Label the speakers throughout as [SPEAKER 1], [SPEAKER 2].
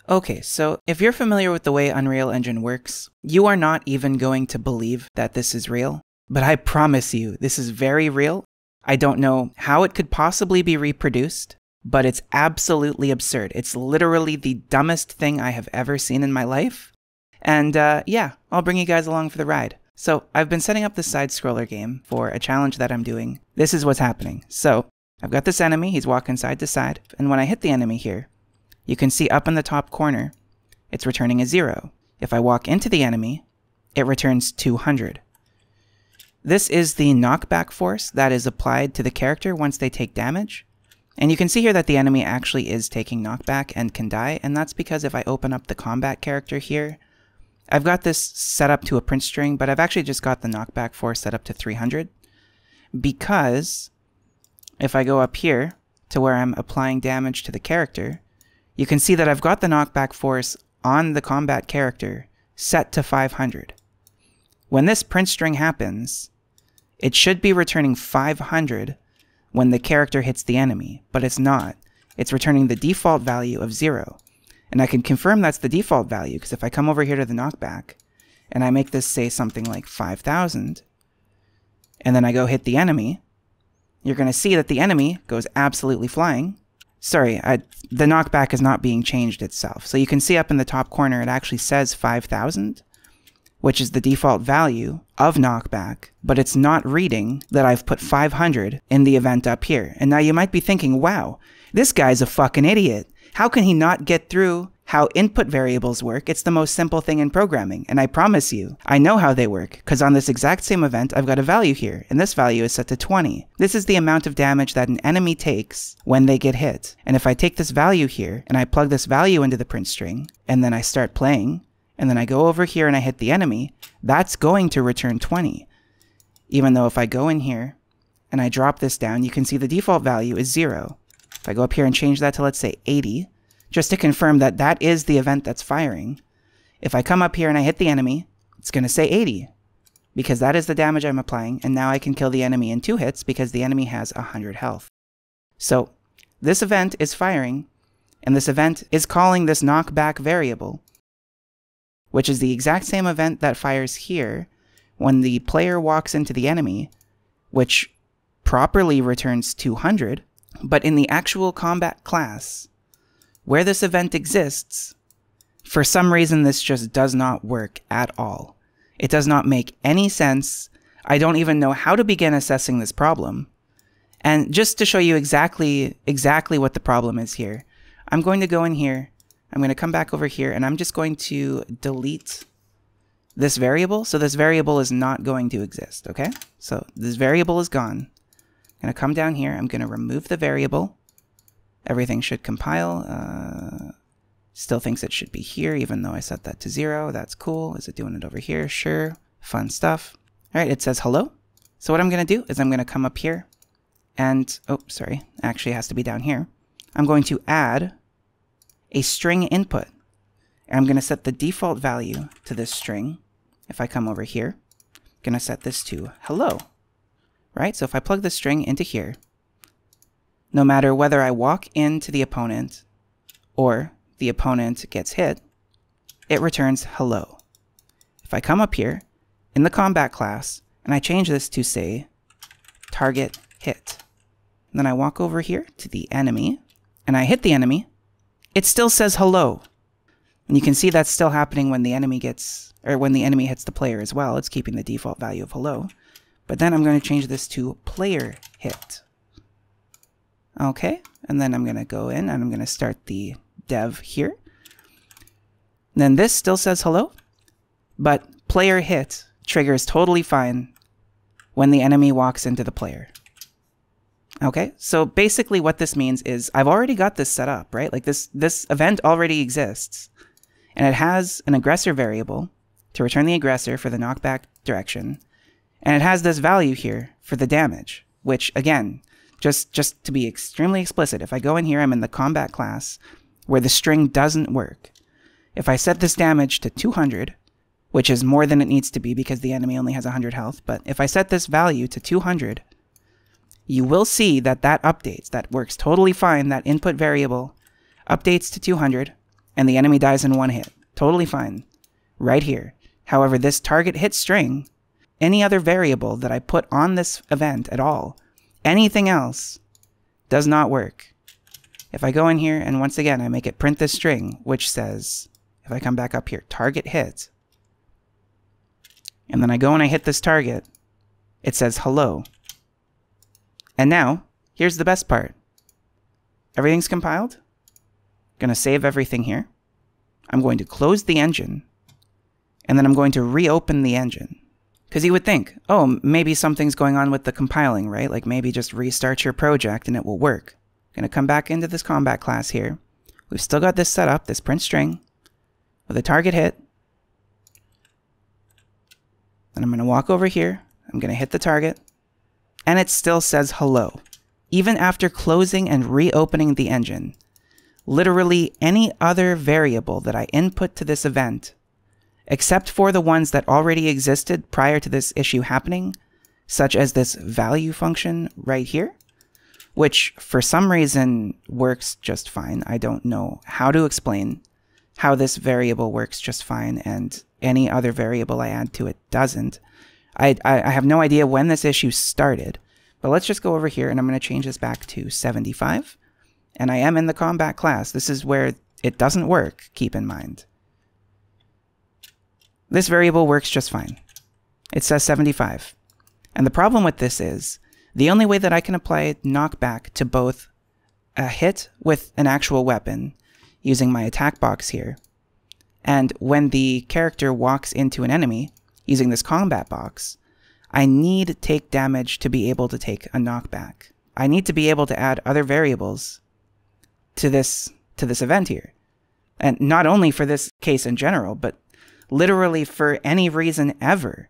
[SPEAKER 1] Okay, so if you're familiar with the way Unreal Engine works, you are not even going to believe that this is real. But I promise you, this is very real. I don't know how it could possibly be reproduced, but it's absolutely absurd. It's literally the dumbest thing I have ever seen in my life. And yeah, I'll bring you guys along for the ride. So I've been setting up this side-scroller game for a challenge that I'm doing. This is what's happening. So I've got this enemy, he's walking side to side, and when I hit the enemy here, you can see up in the top corner, it's returning a 0. If I walk into the enemy, it returns 200. This is the knockback force that is applied to the character once they take damage. And you can see here that the enemy actually is taking knockback and can die, and that's because if I open up the combat character here, I've got this set up to a print string, but I've actually just got the knockback force set up to 300. Because if I go up here to where I'm applying damage to the character, you can see that I've got the knockback force on the combat character set to 500. When this print string happens, it should be returning 500 when the character hits the enemy, but it's not. It's returning the default value of 0. And I can confirm that's the default value, because if I come over here to the knockback, and I make this say something like 5,000, and then I go hit the enemy, you're going to see that the enemy goes absolutely flying. Sorry, the knockback is not being changed itself. So you can see up in the top corner, it actually says 5,000, which is the default value of knockback, but it's not reading that I've put 500 in the event up here. And now you might be thinking, wow, this guy's a fucking idiot. How can he not get through how input variables work? It's the most simple thing in programming. And I promise you, I know how they work, because on this exact same event, I've got a value here, and this value is set to 20. This is the amount of damage that an enemy takes when they get hit. And if I take this value here, and I plug this value into the print string, and then I start playing, and then I go over here and I hit the enemy, that's going to return 20. Even though if I go in here, and I drop this down, you can see the default value is 0. If I go up here and change that to, let's say, 80, just to confirm that that is the event that's firing, if I come up here and I hit the enemy, it's going to say 80, because that is the damage I'm applying, and now I can kill the enemy in 2 hits because the enemy has 100 health. So this event is firing, and this event is calling this knockback variable, which is the exact same event that fires here when the player walks into the enemy, which properly returns 200, but in the actual combat class, where this event exists, for some reason this just does not work at all. It does not make any sense. I don't even know how to begin assessing this problem. And just to show you exactly what the problem is here, I'm going to go in here, I'm going to come back over here, and I'm just going to delete this variable. So this variable is not going to exist, okay? So this variable is gone. I'm going to come down here, I'm going to remove the variable. Everything should compile. Still thinks it should be here, even though I set that to 0. That's cool. Is it doing it over here? Sure. Fun stuff. All right, it says hello. So what I'm going to do is I'm going to come up here and, oh, sorry, actually it has to be down here. I'm going to add a string input. And I'm going to set the default value to this string. If I come over here, I'm going to set this to hello. Right? So if I plug the string into here, no matter whether I walk into the opponent or the opponent gets hit, it returns hello. If I come up here in the combat class and I change this to, say, target hit, and then I walk over here to the enemy and I hit the enemy, it still says hello. And you can see that's still happening when the enemy gets, or when the enemy hits the player as well. It's keeping the default value of hello. But then I'm going to change this to player hit. Okay, and then I'm going to go in and I'm going to start the dev here. And then this still says hello, but player hit triggers totally fine when the enemy walks into the player. Okay, so basically what this means is I've already got this set up, right? Like this event already exists, and it has an aggressor variable to return the aggressor for the knockback direction, and it has this value here for the damage, which again, just to be extremely explicit, if I go in here, I'm in the combat class where the string doesn't work. If I set this damage to 200, which is more than it needs to be because the enemy only has 100 health, but if I set this value to 200, you will see that that updates. That works totally fine. That input variable updates to 200, and the enemy dies in one hit. Totally fine. Right here. However, this target hit string, any other variable that I put on this event at all, anything else, does not work. If I go in here and once again I make it print this string, which says, if I come back up here, target hit, and then I go and I hit this target, it says hello. And now, here's the best part. Everything's compiled. I'm going to save everything here. I'm going to close the engine, and then I'm going to reopen the engine. Because you would think, oh, maybe something's going on with the compiling, right? Like maybe just restart your project and it will work. I'm going to come back into this combat class here. We've still got this set up, this print string, with a target hit. Then I'm going to walk over here. I'm going to hit the target, and it still says hello. Even after closing and reopening the engine, literally any other variable that I input to this event, except for the ones that already existed prior to this issue happening, such as this value function right here, which for some reason works just fine. I don't know how to explain how this variable works just fine and any other variable I add to it doesn't. I have no idea when this issue started, but let's just go over here and I'm going to change this back to 75. And I am in the combat class. This is where it doesn't work, keep in mind. This variable works just fine. It says 75. And the problem with this is, the only way that I can apply knockback to both a hit with an actual weapon, using my attack box here, and when the character walks into an enemy, using this combat box, I need take damage to be able to take a knockback. I need to be able to add other variables to this event here. And not only for this case in general, but literally for any reason ever.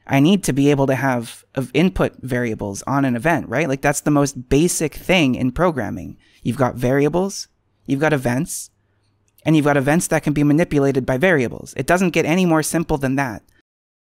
[SPEAKER 1] I need to be able to have input variables on an event, right? Like that's the most basic thing in programming. You've got variables, you've got events, and you've got events that can be manipulated by variables. It doesn't get any more simple than that.